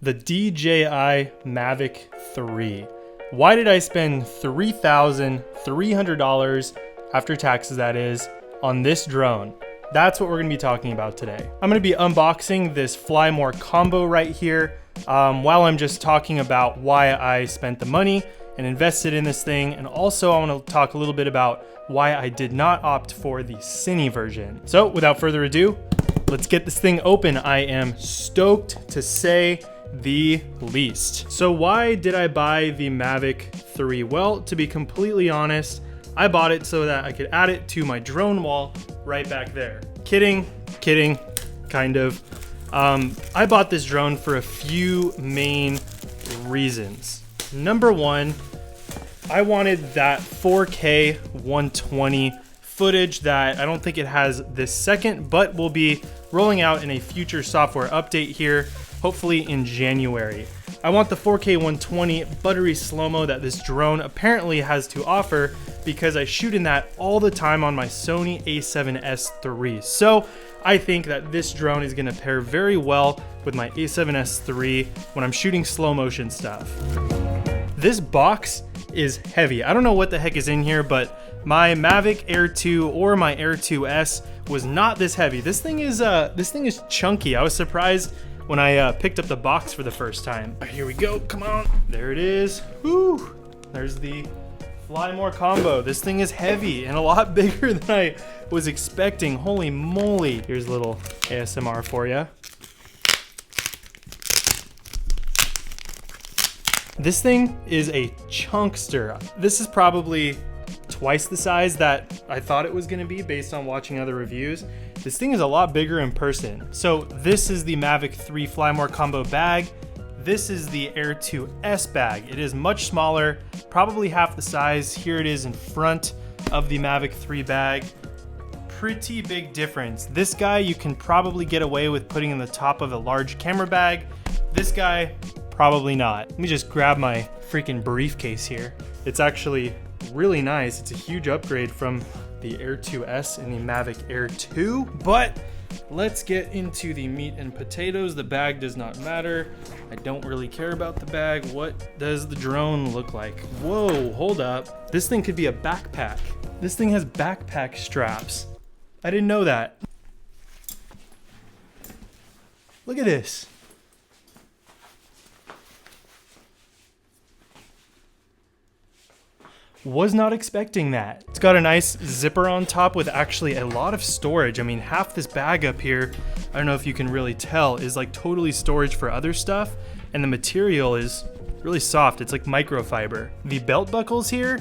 The DJI Mavic 3. Why did I spend $3,300 after taxes, that is, on this drone? That's what we're gonna be talking about today. I'm gonna be unboxing this Fly More combo right here while I'm just talking about why I spent the money and invested in this thing. And also I wanna talk a little bit about why I did not opt for the Cine version. So without further ado, let's get this thing open. I am stoked to say the least. So why did I buy the Mavic 3? Well, to be completely honest, I bought it so that I could add it to my drone wall right back there. Kidding, kind of. I bought this drone for a few main reasons. Number one, I wanted that 4K 120 footage that I don't think it has this second, but will be rolling out in a future software update here, hopefully in January. I want the 4K 120 buttery slow-mo that this drone apparently has to offer because I shoot in that all the time on my Sony a7S III. So I think that this drone is gonna pair very well with my a7S III when I'm shooting slow motion stuff. This box is heavy. I don't know what the heck is in here, but my Mavic Air 2 or my Air 2S was not this heavy. This thing is chunky. I was surprised when I picked up the box for the first time. Here we go, come on. There it is. Woo! There's the Fly More combo. This thing is heavy and a lot bigger than I was expecting. Holy moly. Here's a little ASMR for you. This thing is a chunkster. This is probably twice the size that I thought it was gonna be based on watching other reviews. This thing is a lot bigger in person. So this is the Mavic 3 Fly More combo bag. This is the Air 2S bag. It is much smaller, probably half the size. Here it is in front of the Mavic 3 bag. Pretty big difference. This guy you can probably get away with putting in the top of a large camera bag. This guy, probably not. Let me just grab my freaking briefcase here. It's actually really nice. It's a huge upgrade from the Air 2S and the Mavic Air 2, but let's get into the meat and potatoes. The bag does not matter. I don't really care about the bag. What does the drone look like? Whoa, hold up. This thing could be a backpack. This thing has backpack straps. I didn't know that. Look at this. Was not expecting that. It's got a nice zipper on top with actually a lot of storage. I mean, half this bag up here, I don't know if you can really tell, is like totally storage for other stuff. And the material is really soft. It's like microfiber. The belt buckles here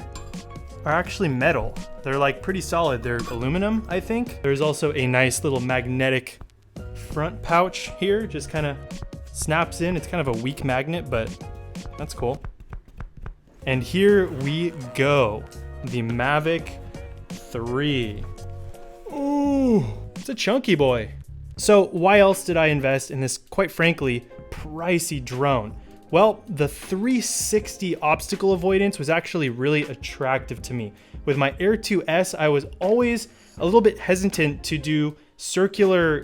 are actually metal. They're like pretty solid. They're aluminum, I think. There's also a nice little magnetic front pouch here. Just kind of snaps in. It's kind of a weak magnet, but that's cool. And here we go, the Mavic 3. Ooh, it's a chunky boy. So why else did I invest in this, quite frankly, pricey drone? Well, the 360 obstacle avoidance was actually really attractive to me. With my Air 2S, I was always a little bit hesitant to do circular,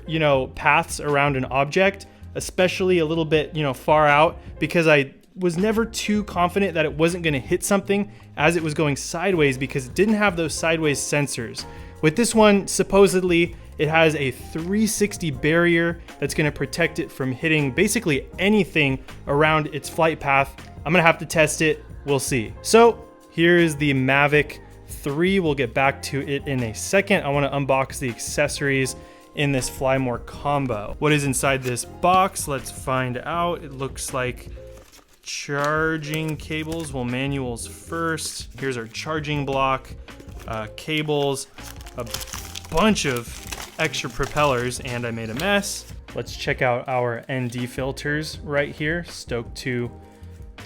paths around an object, especially a little bit, far out, because I was never too confident that it wasn't gonna hit something as it was going sideways because it didn't have those sideways sensors. With this one, supposedly, it has a 360 barrier that's gonna protect it from hitting basically anything around its flight path. I'm gonna have to test it, we'll see. So here's the Mavic 3. We'll get back to it in a second. I wanna unbox the accessories in this Fly More combo. What is inside this box? Let's find out. It looks like charging cables. Well, manuals first. Here's our charging block, cables, a bunch of extra propellers, and I made a mess. Let's check out our ND filters right here. Stoked to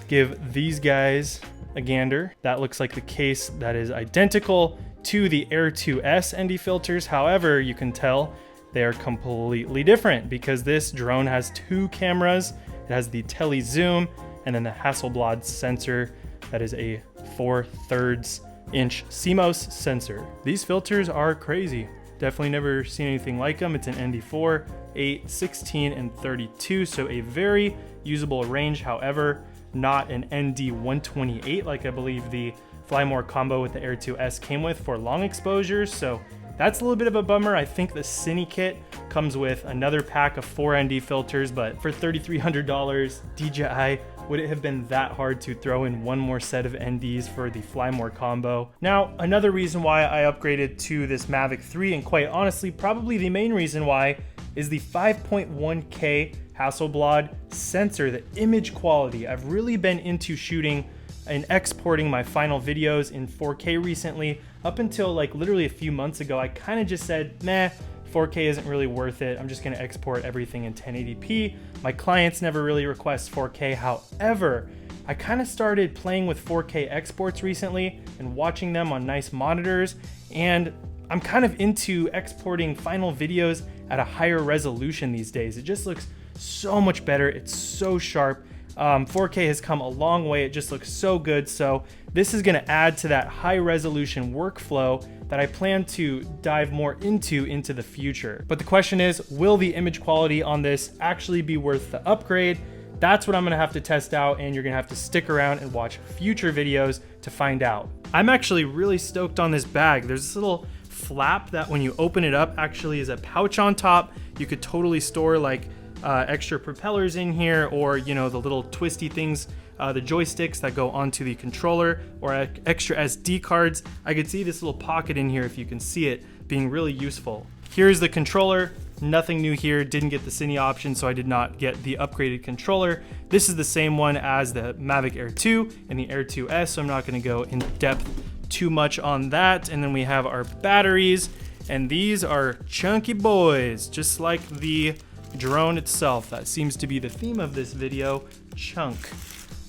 give these guys a gander. That looks like the case that is identical to the Air 2S ND filters. However, you can tell they are completely different because this drone has two cameras. It has the tele zoom and then the Hasselblad sensor that is a 4/3 inch CMOS sensor. These filters are crazy. Definitely never seen anything like them. It's an ND4, 8, 16, and 32, so a very usable range, however, not an ND 128 like I believe the Fly More combo with the Air 2S came with for long exposures, so that's a little bit of a bummer. I think the Cine kit comes with another pack of 4 ND filters, but for $3,300 DJI, would it have been that hard to throw in one more set of NDs for the Fly More combo? Now, another reason why I upgraded to this Mavic 3, and quite honestly, probably the main reason why, is the 5.1K Hasselblad sensor, the image quality. I've really been into shooting and exporting my final videos in 4K recently. Up until like literally a few months ago, I kind of just said, nah, 4K isn't really worth it. I'm just gonna export everything in 1080p. My clients never really request 4K. However, I kind of started playing with 4K exports recently and watching them on nice monitors, and I'm kind of into exporting final videos at a higher resolution these days. It just looks so much better. It's so sharp. 4K has come a long way. It just looks so good. So this is gonna add to that high resolution workflow that I plan to dive more into the future. But the question is, will the image quality on this actually be worth the upgrade? That's what I'm gonna have to test out, and you're gonna have to stick around and watch future videos to find out. I'm actually really stoked on this bag. There's this little flap that when you open it up actually is a pouch on top. You could totally store like extra propellers in here, or you know, the little twisty things, the joysticks that go onto the controller, or extra SD cards. I could see this little pocket in here, if you can see it, being really useful. Here's the controller. Nothing new here. Didn't get the Cine option, so I did not get the upgraded controller. This is the same one as the Mavic Air 2 and the Air 2S, so I'm not going to go in depth too much on that. And then we have our batteries, and these are chunky boys, just like the drone itself. That seems to be the theme of this video, chunk.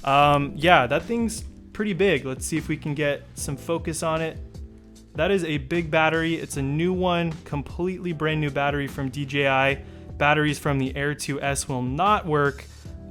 Yeah, that thing's pretty big. Let's see if we can get some focus on it. That is a big battery. It's a new one, completely brand new battery from DJI. Batteries from the Air 2S will not work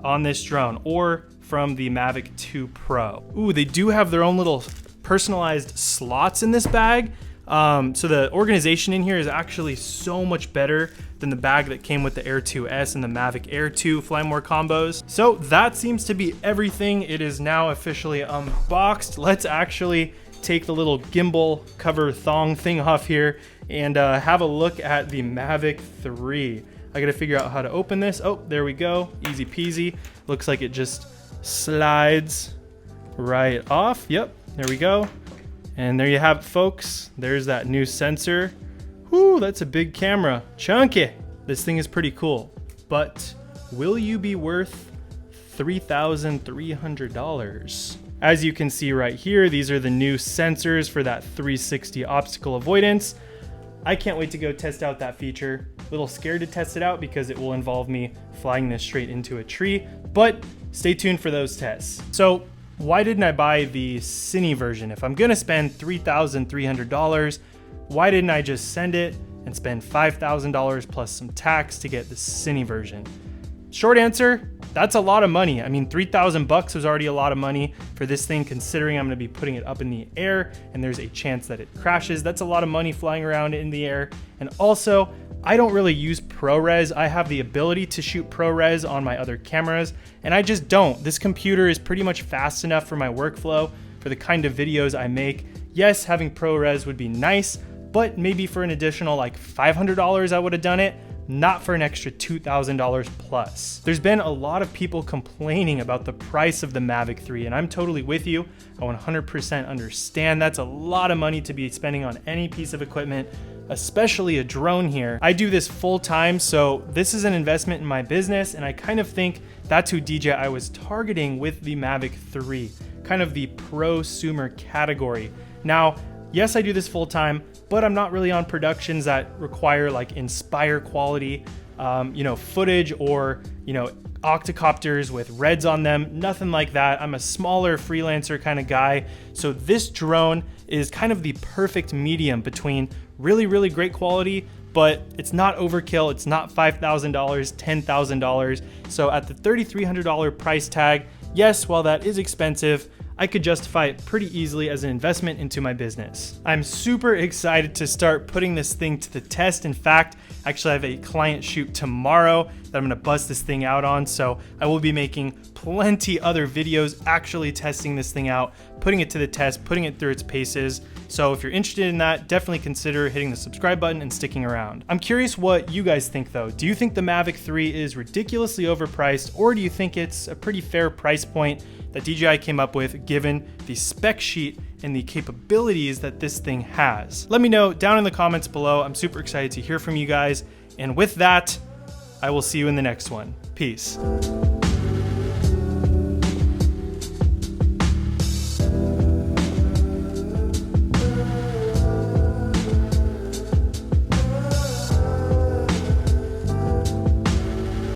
on this drone, or from the Mavic 2 Pro. Ooh, they do have their own little personalized slots in this bag. So the organization in here is actually so much better than the bag that came with the Air 2S and the Mavic Air 2 Fly More combos. So that seems to be everything. It is now officially unboxed. Let's actually take the little gimbal cover thong thing off here and have a look at the Mavic 3. I gotta figure out how to open this. Oh, there we go, easy peasy. Looks like it just slides right off. Yep, there we go. And there you have it, folks. There's that new sensor. Whoo, that's a big camera. Chunky. This thing is pretty cool. But will you be worth $3,300? As you can see right here, these are the new sensors for that 360 obstacle avoidance. I can't wait to go test out that feature. A little scared to test it out because it will involve me flying this straight into a tree, but stay tuned for those tests. So why didn't I buy the Cine version? If I'm gonna spend $3,300, why didn't I just send it and spend $5,000 plus some tax to get the Cine version? Short answer, that's a lot of money. I mean, 3,000 bucks was already a lot of money for this thing, considering I'm gonna be putting it up in the air and there's a chance that it crashes. That's a lot of money flying around in the air. And also, I don't really use ProRes. I have the ability to shoot ProRes on my other cameras, and I just don't. This computer is pretty much fast enough for my workflow, for the kind of videos I make. Yes, having ProRes would be nice, but maybe for an additional like $500 I would have done it, not for an extra $2,000 plus. There's been a lot of people complaining about the price of the Mavic 3, and I'm totally with you. I 100% understand that's a lot of money to be spending on any piece of equipment, especially a drone here. I do this full time, so this is an investment in my business, and I kind of think that's who DJI was targeting with the Mavic 3, kind of the prosumer category. Now, yes, I do this full time, but I'm not really on productions that require like Inspire quality, footage, or, octocopters with reds on them, nothing like that. I'm a smaller freelancer kind of guy. So this drone is kind of the perfect medium between really, really great quality, but it's not overkill. It's not $5,000, $10,000. So at the $3,300 price tag, yes, while that is expensive, I could justify it pretty easily as an investment into my business. I'm super excited to start putting this thing to the test. In fact, actually I have a client shoot tomorrow that I'm gonna bust this thing out on. So I will be making plenty other videos actually testing this thing out, putting it to the test, putting it through its paces. So if you're interested in that, definitely consider hitting the subscribe button and sticking around. I'm curious what you guys think though. Do you think the Mavic 3 is ridiculously overpriced, or do you think it's a pretty fair price point that DJI came up with given the spec sheet and the capabilities that this thing has? Let me know down in the comments below. I'm super excited to hear from you guys. And with that, I will see you in the next one. Peace.